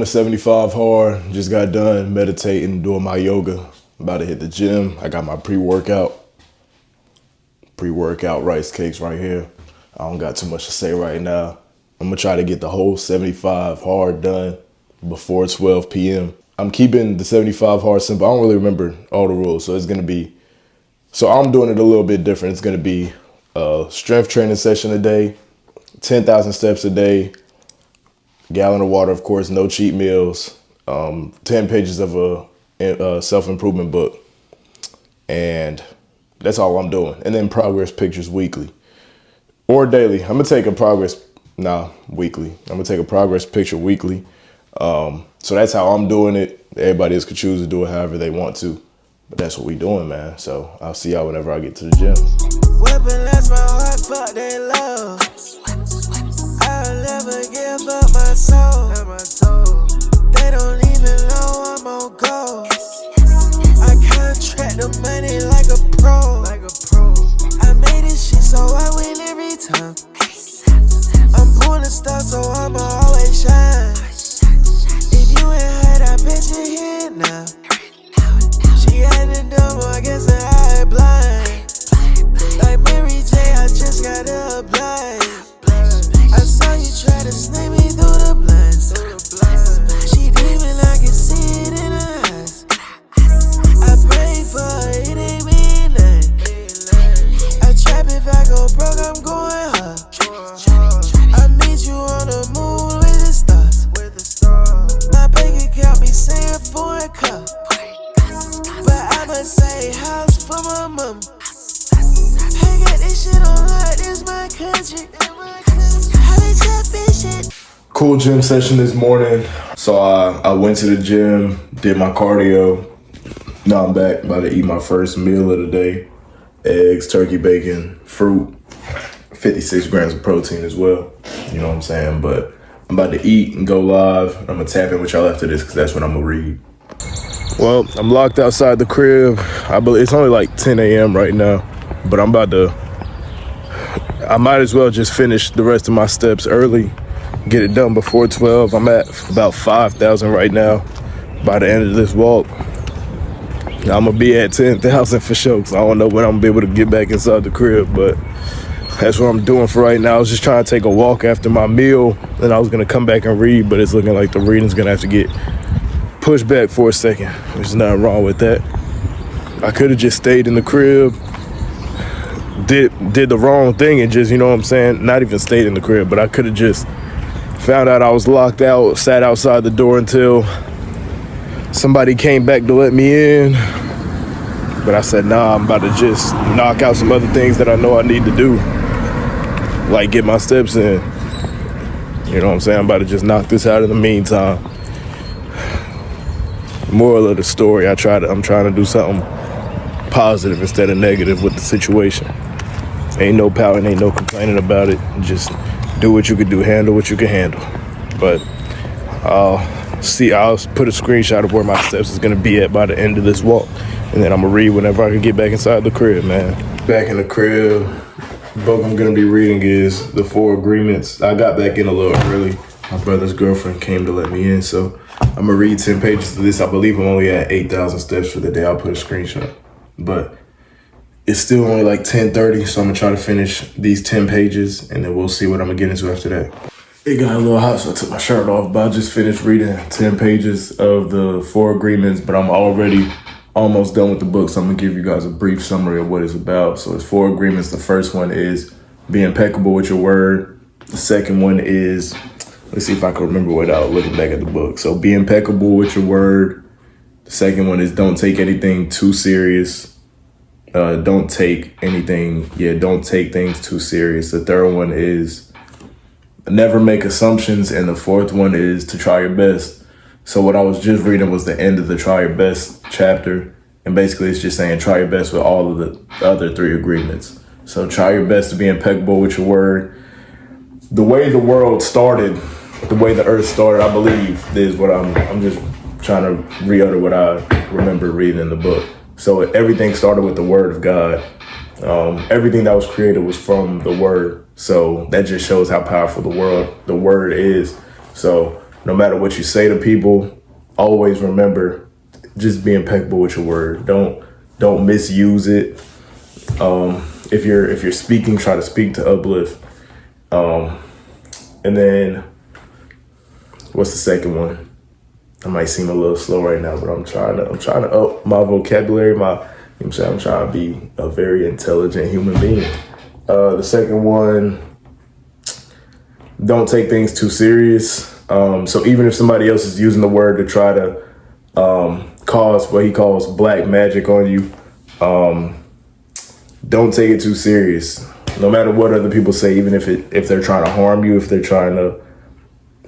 to 75 hard. Just got done meditating, doing my yoga. About to hit the gym. I got my pre-workout rice cakes right here. I don't got too much to say right now. I'm gonna try to get the whole 75 hard done before 12 p.m. I'm keeping the 75 hard simple. I don't really remember all the rules, so I'm doing it a little bit different. It's gonna be a strength training session a day, 10,000 steps a day, gallon of water, of course, no cheat meals, 10 pages of a self-improvement book, and that's all I'm doing. And then progress pictures weekly or daily. Weekly. I'm gonna take a progress picture weekly. So that's how I'm doing it. Everybody else could choose to do it however they want to, but that's what we doing, man. So I'll see y'all whenever I get to the gym. Weapon, that's my heart, fuck they love. I'll never give up my soul. They don't even know I'm on go. I contract the money like a pro. I made this shit so I win every time. I'm pulling stuff so I'ma always shine. If you ain't heard, I bet you hear it now. She acting dumb, I guess her eye blind. Like Mary J, I just got her blind. I saw you try to snake me through the blinds. She dreaming, I can see it in her eyes. I pray for her, it ain't me nothing. I trap if I go broke, I'm going hard. I meet you on the moon with the stars. My bank account be saying foreign cup, but I'ma say house for my mama. I got this shit on lock, this my country. I been trapping shit. Cool gym session this morning. So I went to the gym, did my cardio. Now I'm back, about to eat my first meal of the day. Eggs, turkey, bacon, fruit, 56 grams of protein as well. You know what I'm saying? But I'm about to eat and go live. I'm gonna tap in with y'all after this because that's when I'm gonna read. Well, I'm locked outside the crib. I believe it's only like 10 a.m. right now, but I might as well just finish the rest of my steps early, get it done before 12. I'm at about 5,000 right now. By the end of this walk, I'm gonna be at 10,000 for sure, because I don't know when I'm gonna be able to get back inside the crib, but that's what I'm doing for right now. I was just trying to take a walk after my meal, and I was gonna come back and read, but it's looking like the reading's gonna have to get pushed back for a second. There's nothing wrong with that. I could have just stayed in the crib, did the wrong thing and just, you know what I'm saying, not even stayed in the crib, but I could have just found out I was locked out, sat outside the door until somebody came back to let me in. But I said, nah, I'm about to just knock out some other things that I know I need to do, like get my steps in. You know what I'm saying? I'm about to just knock this out in the meantime. Moral of the story, I'm trying to do something positive instead of negative with the situation. Ain't no pouting, ain't no complaining about it. Just do what you can do, handle what you can handle. But I'll put a screenshot of where my steps is gonna be at by the end of this walk. And then I'm gonna read whenever I can get back inside the crib, man. Back in the crib, the book I'm gonna be reading is The Four Agreements. I got back in a little early. My brother's girlfriend came to let me in, so I'm gonna read 10 pages of this. I believe I'm only at 8,000 steps for the day. I'll put a screenshot. But it's still only like 10:30, so I'm gonna try to finish these 10 pages, and then we'll see what I'm gonna get into after that. It got a little hot, so I took my shirt off, but I just finished reading 10 pages of The Four Agreements, but I'm already almost done with the book, so I'm gonna give you guys a brief summary of what it's about. So it's 4 agreements. The first one is be impeccable with your word. The second one is, let's see if I can remember without looking back at the book. So be impeccable with your word. The second one is don't take anything too serious. Don't take things too serious. The third one is never make assumptions. And the fourth one is to try your best. So what I was just reading was the end of the try your best chapter. And basically it's just saying try your best with all of the other 3 agreements. So try your best to be impeccable with your word. The way the world started, the way the earth started, I believe, is what I'm just trying to re-utter what I remember reading in the book. So everything started with the word of God. Everything that was created was from the word. So that just shows how powerful the word is. So no matter what you say to people, always remember, just be impeccable with your word. Don't misuse it. If you're speaking, try to speak to uplift. And then what's the second one? I might seem a little slow right now, but I'm trying to up my vocabulary. I'm trying to be a very intelligent human being. The second one, don't take things too serious. So even if somebody else is using the word to try to cause what he calls black magic on you, don't take it too serious. No matter what other people say, even if they're trying to harm you, if they're trying to,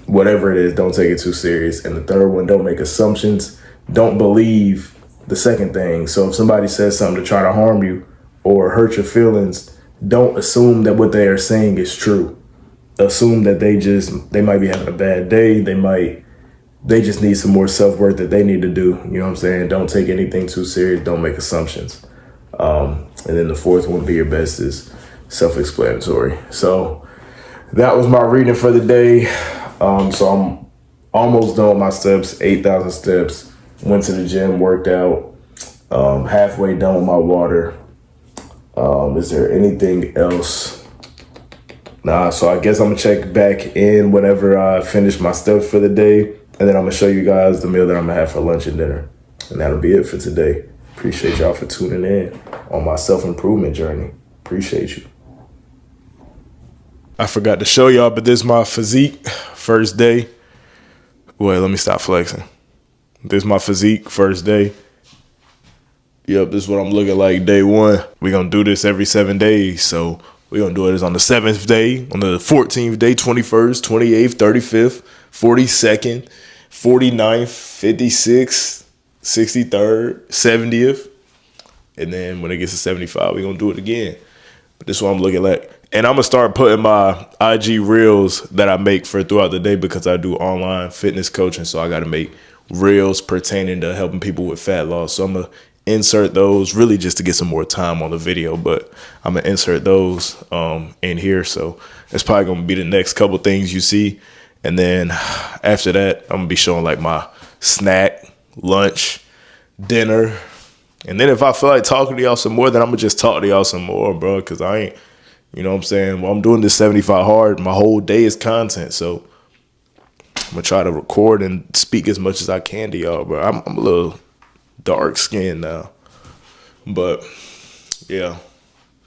whatever it is, don't take it too serious. And the third one, don't make assumptions. Don't believe the second thing. So if somebody says something to try to harm you or hurt your feelings, don't assume that what they are saying is true. Assume that they might be having a bad day. They just need some more self-work that they need to do. You know what I'm saying? Don't take anything too serious. Don't make assumptions. And then the fourth one, be your best, is self-explanatory. So that was my reading for the day. So I'm almost done with my steps, 8,000 steps. Went to the gym, worked out, halfway done with my water. Is there anything else? Nah, so I guess I'm gonna check back in whenever I finish my steps for the day. And then I'm gonna show you guys the meal that I'm gonna have for lunch and dinner. And that'll be it for today. Appreciate y'all for tuning in on my self-improvement journey. Appreciate you. I forgot to show y'all, but this is my physique first day. Wait, let me stop flexing. This is my physique first day. Yep, this is what I'm looking like day one. We're going to do this every 7 days. So we're going to do it on the 7th day, on the 14th day, 21st, 28th, 35th, 42nd, 49th, 56th, 63rd, 70th. And then when it gets to 75, we're going to do it again. But this is what I'm looking like. And I'm going to start putting my IG reels that I make for throughout the day because I do online fitness coaching. So I got to make reels pertaining to helping people with fat loss. So I'm going to insert those really just to get some more time on the video. But I'm going to insert those in here. So that's probably going to be the next couple things you see. And then after that, I'm going to be showing like my snack, lunch, dinner. And then if I feel like talking to y'all some more, then I'm going to just talk to y'all some more, bro, because I ain't, you know what I'm saying? While I'm doing this 75 hard, my whole day is content. So I'm going to try to record and speak as much as I can to y'all, bro. I'm a little dark skinned now. But, yeah,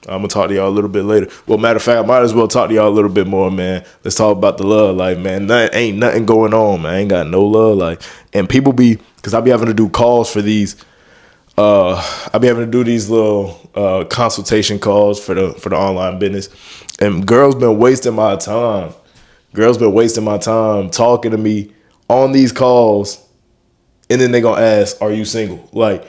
I'm going to talk to y'all a little bit later. Well, matter of fact, I might as well talk to y'all a little bit more, man. Let's talk about the love life, man. Ain't nothing going on, man. I ain't got no love life. And people because I be having to do calls for these. I be having to do these little consultation calls for the online business, and girls been wasting my time. Girls been wasting my time talking to me on these calls, and then they gonna ask, "Are you single?" Like,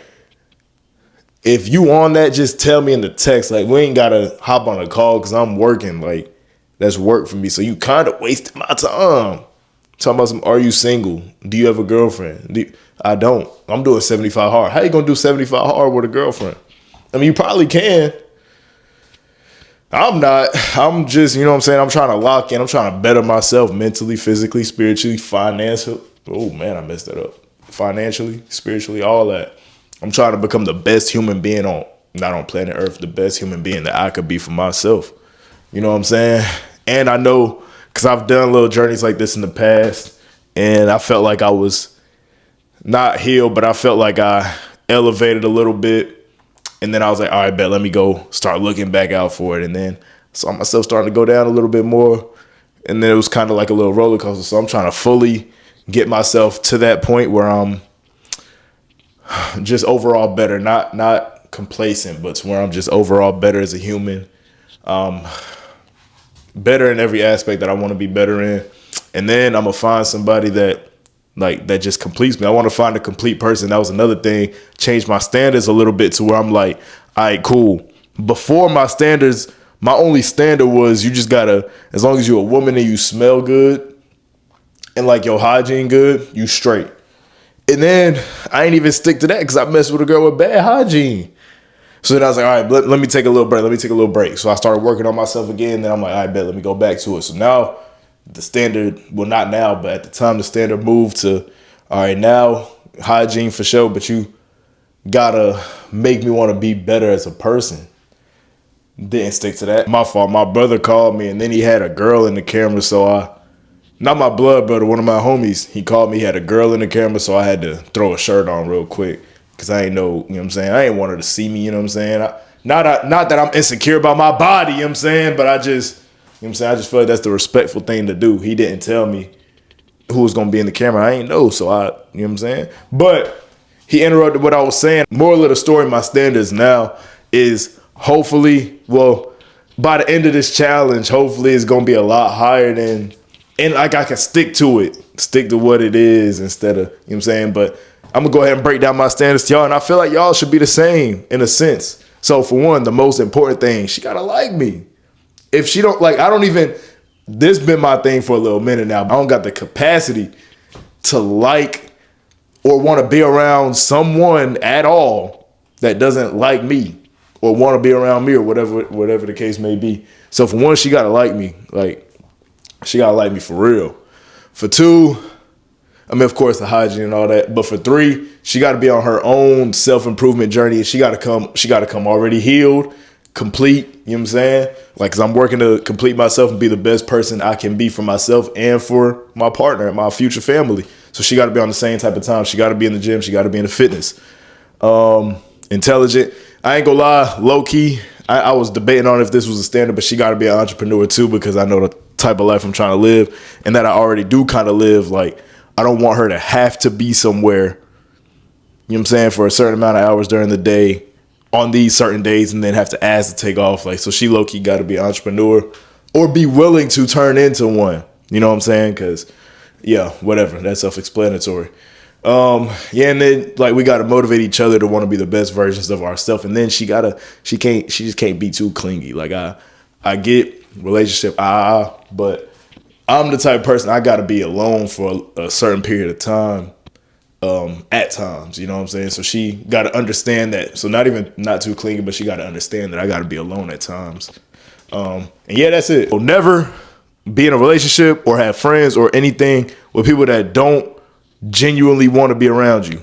if you on that, just tell me in the text. Like, we ain't gotta hop on a call because I'm working. Like, that's work for me. So you kind of wasted my time. Talking about are you single? Do you have a girlfriend? I don't. I'm doing 75 hard. How you gonna do 75 hard with a girlfriend? I mean, you probably can. I'm not. I'm just, you know what I'm saying? I'm trying to lock in. I'm trying to better myself mentally, physically, spiritually, financially. Oh, man, I messed that up. Financially, spiritually, all that. I'm trying to become the best human being not on planet Earth, the best human being that I could be for myself. You know what I'm saying? And I know, because I've done little journeys like this in the past, and I felt like I was not healed, but I felt like I elevated a little bit. And then I was like, all right, bet, let me go start looking back out for it. And then saw myself starting to go down a little bit more. And then it was kind of like a little roller coaster. So I'm trying to fully get myself to that point where I'm just overall better, not complacent, but to where I'm just overall better as a human. Better in every aspect that I want to be better in. And then I'm going to find somebody that just completes me. I want to find a complete person. That was another thing. Change my standards a little bit to where I'm like, all right, cool. Before my standards, my only standard was you just gotta, as long as you're a woman and you smell good and like your hygiene good, you straight. And then I ain't even stick to that because I messed with a girl with bad hygiene. So then I was like, all right, let me take a little break. So I started working on myself again. Then I'm like, all right, bet, let me go back to it. So now the standard, well, not now, but at the time, the standard moved to, all right, now hygiene for sure, but you gotta make me want to be better as a person. Didn't stick to that. My fault. My brother called me, and then he had a girl in the camera, so not my blood brother, one of my homies, he called me, he had a girl in the camera, so I had to throw a shirt on real quick, because I ain't know, you know what I'm saying? I ain't want her to see me, you know what I'm saying? Not that I'm insecure about my body, you know what I'm saying? But I just, you know what I'm saying? I just feel like that's the respectful thing to do. He didn't tell me who was going to be in the camera. I ain't know, so you know what I'm saying? But he interrupted what I was saying. Moral of the story, my standards now is hopefully, well, by the end of this challenge, hopefully it's going to be a lot higher than, and like I can stick to it, stick to what it is instead of, you know what I'm saying? But I'm going to go ahead and break down my standards to y'all, and I feel like y'all should be the same in a sense. So for one, the most important thing, she got to like me. If she don't like, I don't even, this been my thing for a little minute now. I don't got the capacity to like or want to be around someone at all that doesn't like me or want to be around me or whatever the case may be. So for one, she got to like me. Like, she got to like me for real. For two, I mean, of course, the hygiene and all that. But for three, she got to be on her own self-improvement journey. She got to come already healed, complete, you know what I'm saying? Like, cause I'm working to complete myself and be the best person I can be for myself and for my partner and my future family. So she got to be on the same type of time. She got to be in the gym. She got to be in the fitness. Intelligent. I ain't gonna lie, low key, I was debating on if this was a standard, but she got to be an entrepreneur too, because I know the type of life I'm trying to live and that I already do kind of live. Like, I don't want her to have to be somewhere, you know what I'm saying, for a certain amount of hours during the day on these certain days and then have to ask to take off. Like, so she low-key got to be an entrepreneur or be willing to turn into one. You know what I'm saying? Because, yeah, whatever. That's self-explanatory. Yeah, and then, like, we got to motivate each other to want to be the best versions of ourselves. And then she just can't be too clingy. Like, I get relationship, but I'm the type of person, I got to be alone for a certain period of time, at times, you know what I'm saying? So she got to understand that. So not too clingy, but she got to understand that I got to be alone at times. And yeah, that's it. So never be in a relationship or have friends or anything with people that don't genuinely want to be around you.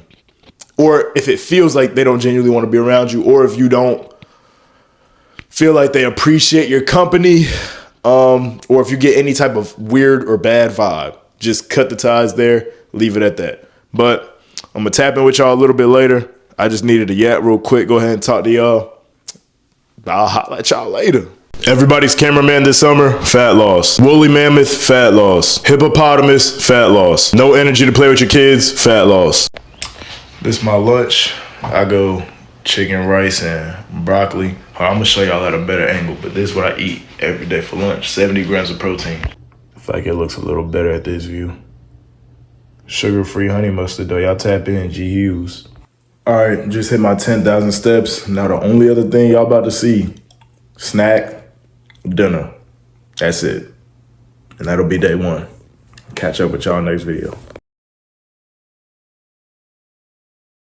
Or if it feels like they don't genuinely want to be around you, or if you don't feel like they appreciate your company, or if you get any type of weird or bad vibe, just cut the ties there, leave it at that. But I'm going to tap in with y'all a little bit later. I just needed to yap real quick. Go ahead and talk to y'all. I'll holler at y'all later. Everybody's cameraman this summer, fat loss. Woolly mammoth, fat loss. Hippopotamus, fat loss. No energy to play with your kids, fat loss. This is my lunch. I go chicken, rice, and broccoli. I'm gonna show y'all at a better angle, but this is what I eat every day for lunch. 70 grams of protein. I feel like it looks a little better at this view. Sugar-free honey mustard though. Y'all tap in, G Hughes. All right, just hit my 10,000 steps. Now the only other thing y'all about to see, snack, dinner. That's it. And that'll be day one. Catch up with y'all next video.